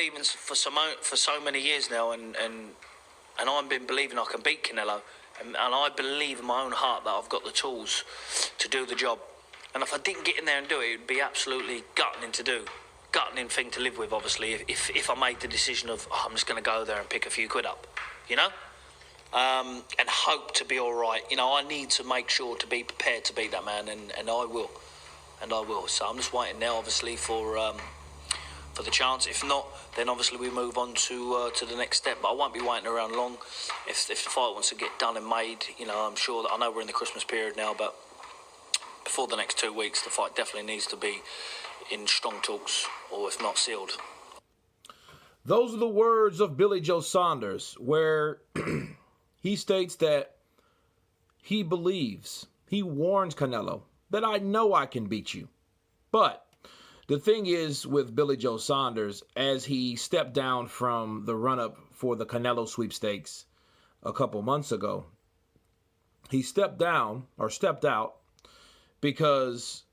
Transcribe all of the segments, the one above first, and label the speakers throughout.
Speaker 1: believing for so many years now, and I've been believing I can beat Canelo, and I believe in my own heart that I've got the tools to do the job. And if I didn't get in there and do it, it'd be absolutely gutting thing to live with, obviously, if I made the decision of, I'm just going to go there and pick a few quid up, you know? And hope to be all right. You know, I need to make sure to be prepared to beat that man, and I will. So I'm just waiting now, obviously, for the chance. If not, then obviously we move on to the next step. But I won't be waiting around long. If the fight wants to get done and made, you know, I'm sure that I know we're in the Christmas period now, but before the next 2 weeks, the fight definitely needs to be in strong talks, or if not, sealed.
Speaker 2: Those are the words of Billy Joe Saunders, where he states that he believes, he warns Canelo that I know I can beat you. But the thing is with Billy Joe Saunders, as he stepped down from the run-up for the Canelo sweepstakes a couple months ago, he stepped out because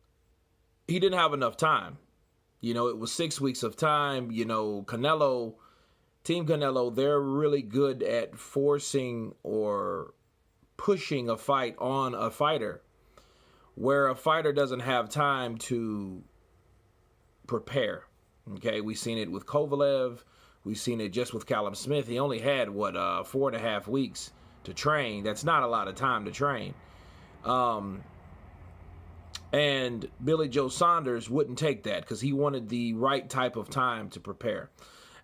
Speaker 2: he didn't have enough time. You know, it was 6 weeks of time. You know, Team Canelo, they're really good at forcing or pushing a fight on a fighter, where a fighter doesn't have time to prepare. Okay, we've seen it with Kovalev. We've seen it just with Callum Smith. He only had, 4.5 weeks to train. That's not a lot of time to train. And Billy Joe Saunders wouldn't take that because he wanted the right type of time to prepare.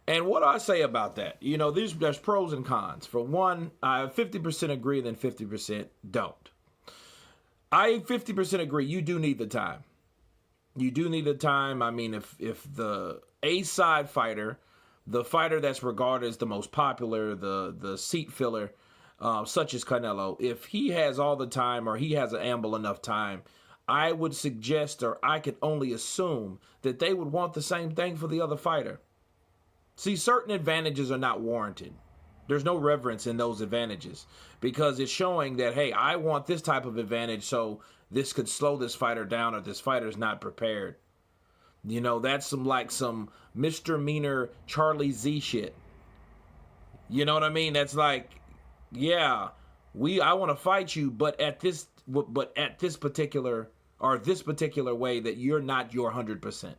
Speaker 2: And what do I say about that? You know, there's pros and cons. For one, I 50% agree, then 50% don't. I 50% agree. You do need the time. You do need the time. I mean, if the A-side fighter, the fighter that's regarded as the most popular, the seat filler, such as Canelo, if he has all the time or he has ample enough time, I would suggest, or I could only assume, that they would want the same thing for the other fighter. See, certain advantages are not warranted. There's no reverence in those advantages because it's showing that, hey, I want this type of advantage so this could slow this fighter down or this fighter's not prepared. You know, that's some misdemeanor Charlie Z shit. You know what I mean? That's like, yeah, I want to fight you, but at this particular way that you're not your 100%.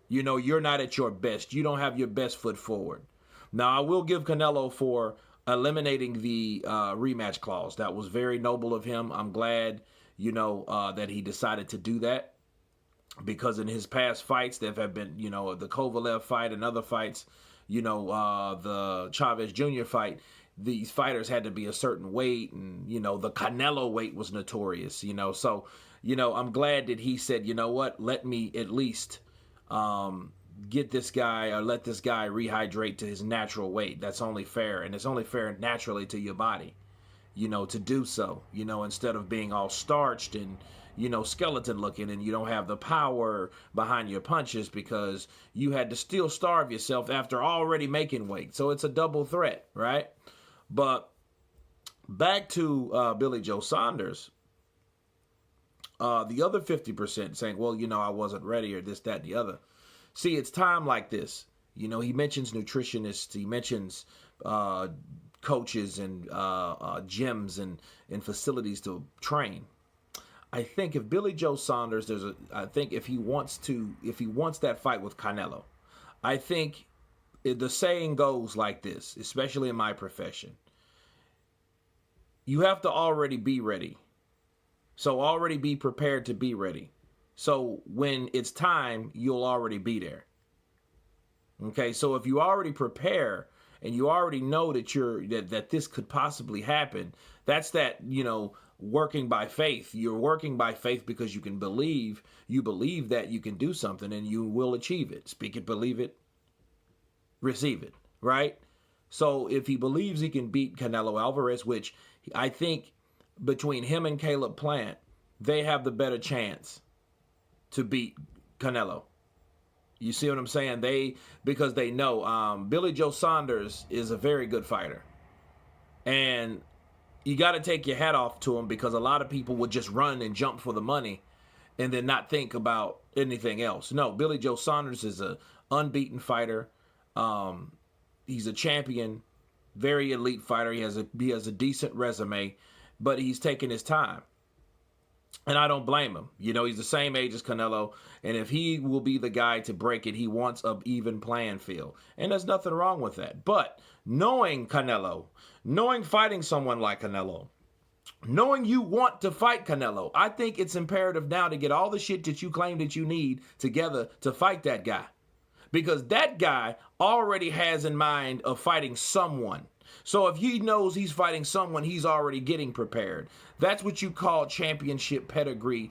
Speaker 2: You know, you're not at your best. You don't have your best foot forward. Now, I will give Canelo for eliminating the rematch clause. That was very noble of him. I'm glad, you know, that he decided to do that, because in his past fights, there have been, you know, the Kovalev fight and other fights, you know, the Chavez Jr. fight, these fighters had to be a certain weight, and, you know, the Canelo weight was notorious, you know. So, you know, I'm glad that he said, you know what, let me at least get this guy, or let this guy rehydrate to his natural weight. That's only fair, and it's only fair naturally to your body, you know, to do so, you know, instead of being all starched and, you know, skeleton looking, and you don't have the power behind your punches because you had to still starve yourself after already making weight. So it's a double threat, right? But back to Billy Joe Saunders, the other 50% saying, well, you know, I wasn't ready, or this, that, and the other. See, it's time like this. You know, he mentions nutritionists, he mentions coaches and gyms and facilities to train. I think if Billy Joe Saunders, I think if he wants that fight with Canelo, I think the saying goes like this, especially in my profession. You have to already be ready. So already be prepared to be ready. So when it's time, you'll already be there. Okay, so if you already prepare and you already know that this could possibly happen, that's that, you know, working by faith. You're working by faith because you believe that you can do something and you will achieve it. Speak it, believe it, receive it, right? So if he believes he can beat Canelo Alvarez, which I think between him and Caleb Plant, they have the better chance to beat Canelo. You see what I'm saying? Because they know Billy Joe Saunders is a very good fighter. And you got to take your hat off to him, because a lot of people would just run and jump for the money and then not think about anything else. No, Billy Joe Saunders is an unbeaten fighter. He's a champion, very elite fighter. He has a decent resume, but he's taking his time. And I don't blame him. You know, he's the same age as Canelo. And if he will be the guy to break it, he wants an even playing field. And there's nothing wrong with that. But knowing Canelo, knowing fighting someone like Canelo, knowing you want to fight Canelo, I think it's imperative now to get all the shit that you claim that you need together to fight that guy. Because that guy already has in mind of fighting someone. So if he knows he's fighting someone, he's already getting prepared. That's what you call championship pedigree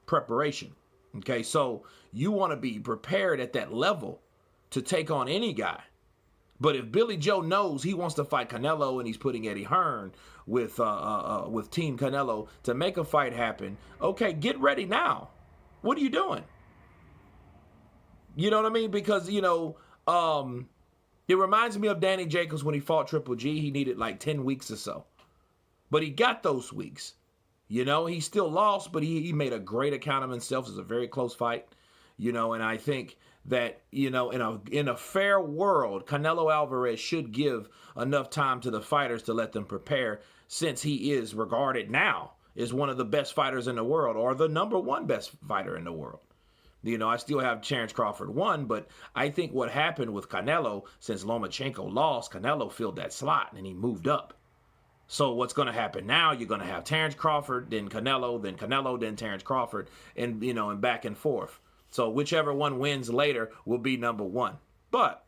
Speaker 2: preparation. Okay, so you want to be prepared at that level to take on any guy. But if Billy Joe knows he wants to fight Canelo and he's putting Eddie Hearn with Team Canelo to make a fight happen, okay, get ready now. What are you doing? You know what I mean? Because, you know, it reminds me of Danny Jacobs when he fought Triple G. He needed like 10 weeks or so. But he got those weeks. You know, he still lost, but he made a great account of himself. It was a very close fight. You know, and I think that, you know, in a fair world, Canelo Alvarez should give enough time to the fighters to let them prepare, since he is regarded now as one of the best fighters in the world, or the #1 best fighter in the world. You know, I still have Terence Crawford 1, but I think what happened with Canelo, since Lomachenko lost, Canelo filled that slot and he moved up. So what's going to happen now, you're going to have Terence Crawford, then Canelo, then Terence Crawford, and, you know, and back and forth. So whichever one wins later will be #1. But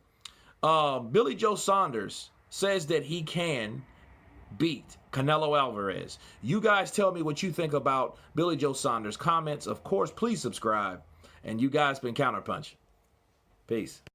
Speaker 2: Billy Joe Saunders says that he can beat Canelo Alvarez. You guys tell me what you think about Billy Joe Saunders. Comments, of course, please subscribe. And you guys been counterpunching. Peace.